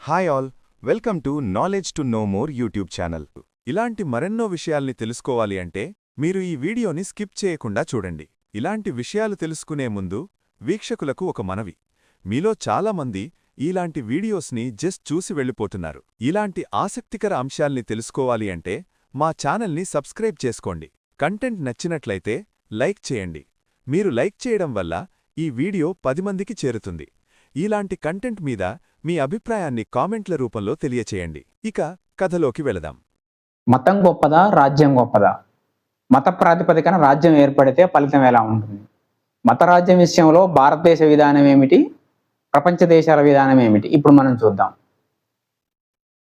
Hi all, welcome to knowledge to know more YouTube channel. ఇలాంటి మరెన్నో విషయాల్ని తెలుసుకోవాలి అంటే మీరు ఈ వీడియోని స్కిప్ చేయకుండా చూడండి. ఇలాంటి విషయాలు తెలుసుకునే ముందు వీక్షకులకు ఒక మనవి. మీలో చాలామంది ఇలాంటి వీడియోస్ని జస్ట్ చూసి వెళ్ళిపోతున్నారు. ఇలాంటి ఆసక్తికర అంశాల్ని తెలుసుకోవాలి అంటే మా ఛానల్ని సబ్స్క్రైబ్ చేసుకోండి. కంటెంట్ నచ్చినట్లయితే లైక్ చేయండి. మీరు లైక్ చేయడం వల్ల ఈ వీడియో 10 మందికి చేరుతుంది. ఇలాంటి కంటెంట్ మీద మీ అభిప్రాయాన్ని కామెంట్ల రూపంలో తెలియచేయండి. ఇక కథలోకి వెళదాం. మతం గొప్పదా, రాజ్యం గొప్పదా? మత ప్రాతిపదికన రాజ్యం ఏర్పడితే ఫలితం ఎలా ఉంటుంది? మత రాజ్యం విషయంలో భారతదేశ విధానం ఏమిటి, ప్రపంచ దేశాల విధానం ఏమిటి? ఇప్పుడు మనం చూద్దాం.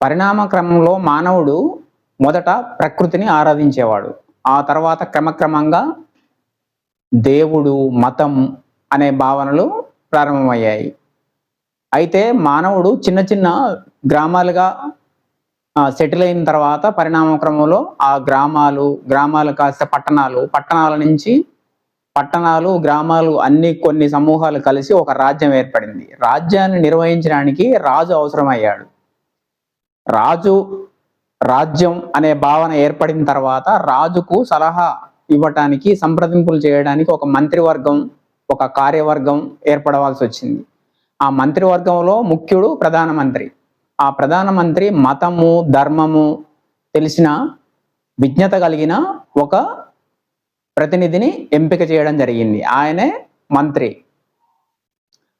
పరిణామ క్రమంలో మానవుడు మొదట ప్రకృతిని ఆరాధించేవాడు. ఆ తర్వాత క్రమక్రమంగా దేవుడు, మతం అనే భావనలు ప్రారంభమయ్యాయి. అయితే మానవుడు చిన్న చిన్న గ్రామాలుగా సెటిల్ అయిన తర్వాత పరిణామ క్రమంలో ఆ గ్రామాలు కాస్త పట్టణాల నుంచి గ్రామాలు అన్ని కొన్ని సమూహాలు కలిసి ఒక రాజ్యం ఏర్పడింది. రాజ్యాన్ని నిర్వహించడానికి రాజు అవసరమయ్యాడు. రాజ్యం అనే భావన ఏర్పడిన తర్వాత రాజుకు సలహా ఇవ్వటానికి, సంప్రదింపులు చేయడానికి ఒక మంత్రివర్గం, ఒక కార్యవర్గం ఏర్పడవలసి వచ్చింది. ఆ మంత్రివర్గంలో ముఖ్యుడు ప్రధానమంత్రి. ఆ ప్రధానమంత్రి మతము, ధర్మము తెలిసిన, విజ్ఞత కలిగిన ఒక ప్రతినిధిని ఎంపిక చేయడం జరిగింది. ఆయనే మంత్రి.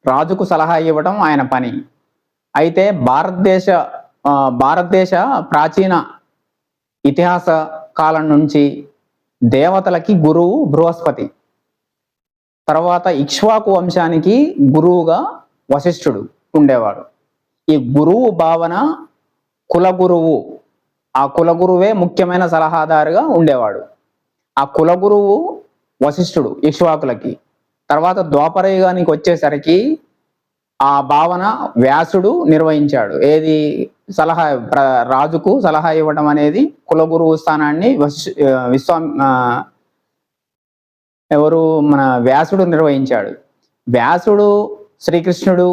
రాజుకు సలహా ఇవ్వడం ఆయన పని. అయితే భారతదేశ ప్రాచీన ఇతిహాస కాలం నుంచి దేవతలకి గురువు బృహస్పతి, తర్వాత ఇక్ష్వాకు వంశానికి గురువుగా వశిష్ఠుడు ఉండేవాడు. ఈ గురువు భావన కులగురువు, ఆ కులగురువే ముఖ్యమైన సలహాదారుగా ఉండేవాడు. ఆ కులగురువు వశిష్ఠుడు ఇక్ష్వాకులకి. తర్వాత ద్వాపరయుగానికి వచ్చేసరికి ఆ భావన వ్యాసుడు నిర్వహించాడు. ఏది రాజుకు సలహా ఇవ్వడం అనేది కులగురువు స్థానాన్ని మన వ్యాసుడు నిర్వహించాడు. వ్యాసుడు, శ్రీకృష్ణుడు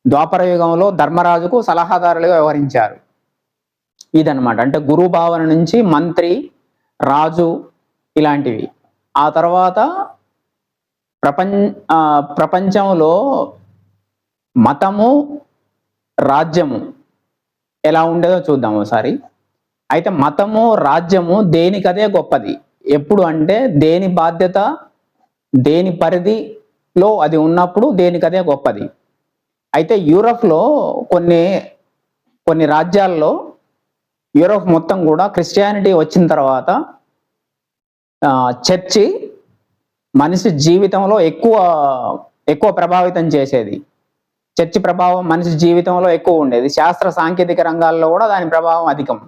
ద్వాపర యుగంలో ధర్మరాజుకు సలహాదారులుగా వ్యవహరించారు. ఇదన్నమాట. అంటే గురు భావన నుంచి మంత్రి, రాజు ఇలాంటివి. ఆ తర్వాత ప్రపంచంలో మతము, రాజ్యము ఎలా ఉండేదో చూద్దాం ఒకసారి. అయితే మతము, రాజ్యము దేనికదే గొప్పది. ఎప్పుడు అంటే దేని బాధ్యత, దేని పరిధిలో అది ఉన్నప్పుడు దేనికదే గొప్పది. అయితే యూరప్లో కొన్ని రాజ్యాల్లో, యూరప్ మొత్తం కూడా క్రిస్టియానిటీ వచ్చిన తర్వాత చర్చి మనిషి జీవితంలో ఎక్కువ ప్రభావితం చేసేది. చర్చి ప్రభావం మనిషి జీవితంలో ఎక్కువ ఉండేది. శాస్త్ర సాంకేతిక రంగాల్లో కూడా దాని ప్రభావం అధికం.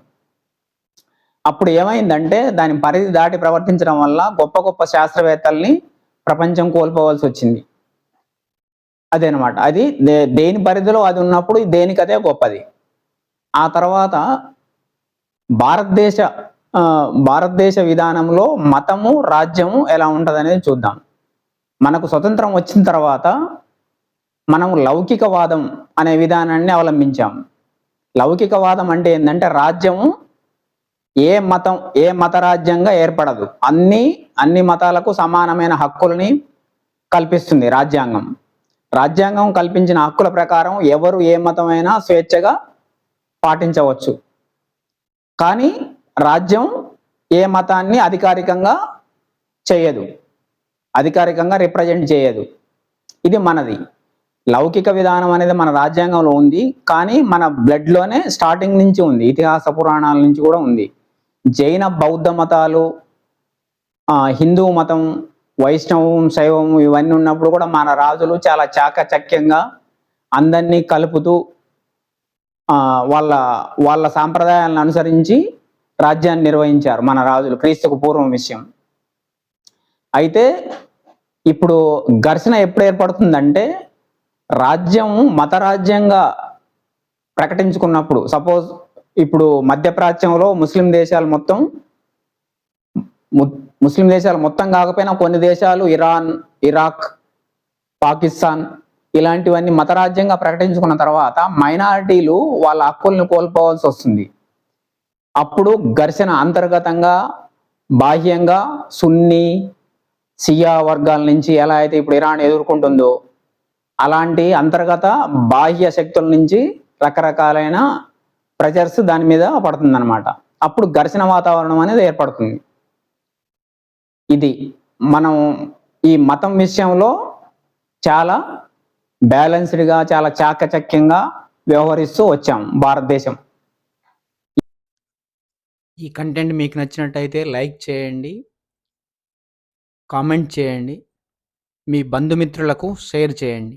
అప్పుడు ఏమైందంటే దాని పరిధి దాటి ప్రవర్తించడం వల్ల గొప్ప గొప్ప శాస్త్రవేత్తల్ని ప్రపంచం కోల్పోవలసి వచ్చింది. అదేనమాట. అది దేని పరిధిలో అది ఉన్నప్పుడు దేనికదే గొప్పది. ఆ తర్వాత భారతదేశ విధానంలో మతము, రాజ్యము ఎలా ఉంటుంది అనేది చూద్దాం. మనకు స్వతంత్రం వచ్చిన తర్వాత మనం లౌకికవాదం అనే విధానాన్ని అవలంబించాం. లౌకికవాదం అంటే ఏంటంటే రాజ్యము ఏ మత రాజ్యంగా ఏర్పడదు. అన్ని మతాలకు సమానమైన హక్కుల్ని కల్పిస్తుంది రాజ్యాంగం. రాజ్యాంగం కల్పించిన హక్కుల ప్రకారం ఎవరు ఏ మతమైనా స్వేచ్ఛగా పాటించవచ్చు. కానీ రాజ్యం ఏ మతాన్ని అధికారికంగా చేయదు, అధికారికంగా రిప్రజెంట్ చేయదు. ఇది మనది. లౌకిక విధానం అనేది మన రాజ్యాంగంలో ఉంది, కానీ మన బ్లడ్లోనే స్టార్టింగ్ నుంచి ఉంది. ఇతిహాస పురాణాల నుంచి కూడా ఉంది. జైన, బౌద్ధ మతాలు, హిందూ మతం, వైష్ణవం, శైవం ఇవన్నీ ఉన్నప్పుడు కూడా మన రాజులు చాలా చాకచక్యంగా అందరినీ కలుపుతూ వాళ్ళ సాంప్రదాయాలను అనుసరించి రాజ్యాన్ని నిర్వహించారు మన రాజులు, క్రీస్తుకు పూర్వం విషయం. అయితే ఇప్పుడు ఘర్షణ ఎప్పుడు ఏర్పడుతుందంటే రాజ్యం మత రాజ్యంగా ప్రకటించుకున్నప్పుడు. సపోజ్ ఇప్పుడు మధ్యప్రాచ్యంలో ముస్లిం దేశాలు మొత్తం కాకపోయినా కొన్ని దేశాలు, ఇరాన్, ఇరాక్, పాకిస్తాన్ ఇలాంటివన్నీ మతరాజ్యంగా ప్రకటించుకున్న తర్వాత మైనారిటీలు వాళ్ళ హక్కుల్ని కోల్పోవాల్సి వస్తుంది. అప్పుడు ఘర్షణ అంతర్గతంగా బాహ్యంగా సున్నీ షియా వర్గాల నుంచి ఎలా అయితే ఇప్పుడు ఇరాన్ ఎదుర్కొంటుందో అలాంటి అంతర్గత బాహ్య శక్తుల నుంచి రకరకాలైన ప్రెషర్స్ దాని మీద పడుతుందన్నమాట. అప్పుడు ఘర్షణ వాతావరణం అనేది ఏర్పడుతుంది. ఇది మనం ఈ మతం విషయంలో చాలా బ్యాలెన్స్డ్గా చాలా చాకచక్యంగా వ్యవహరిస్తూ వచ్చాం భారతదేశం. ఈ కంటెంట్ మీకు నచ్చినట్టయితే లైక్ చేయండి, కామెంట్ చేయండి, మీ బంధుమిత్రులకు షేర్ చేయండి.